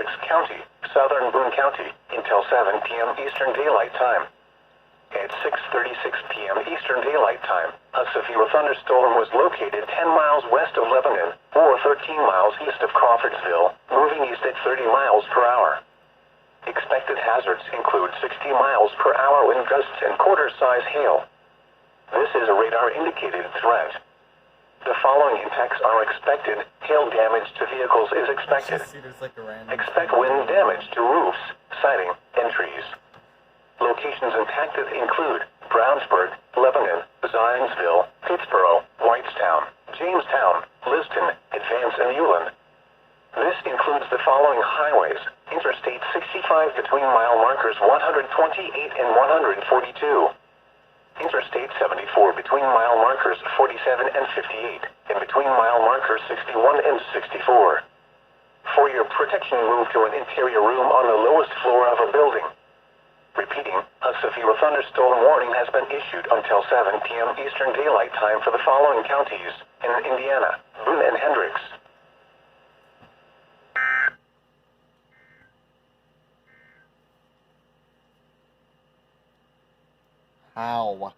Hendricks County, southern Boone County, until 7 p.m. Eastern Daylight Time. At 6:36 p.m. Eastern Daylight Time, a severe thunderstorm was located 10 miles west of Lebanon, or 13 miles east of Crawfordsville, moving east at 30 miles per hour. Expected hazards include 60 miles per hour wind gusts and quarter-size hail. This is a radar-indicated threat. The following impacts are expected. Hail damage to vehicles is expected. Expect wind damage to roofs, siding, and trees. Locations impacted include Brownsburg, Lebanon, Zionsville, Pittsboro, Whitestown, Jamestown, Liston, Advance, and Ulen. This includes the following highways: Interstate 65 between mile markers 128 and 142. Interstate 74 between mile markers 47 and 58, and between mile markers 61 and 64. For your protection, move to an interior room on the lowest floor of a building. Repeating, a severe thunderstorm warning has been issued until 7 p.m. Eastern Daylight Time for the following counties in Indiana: Boone and Hendricks. How?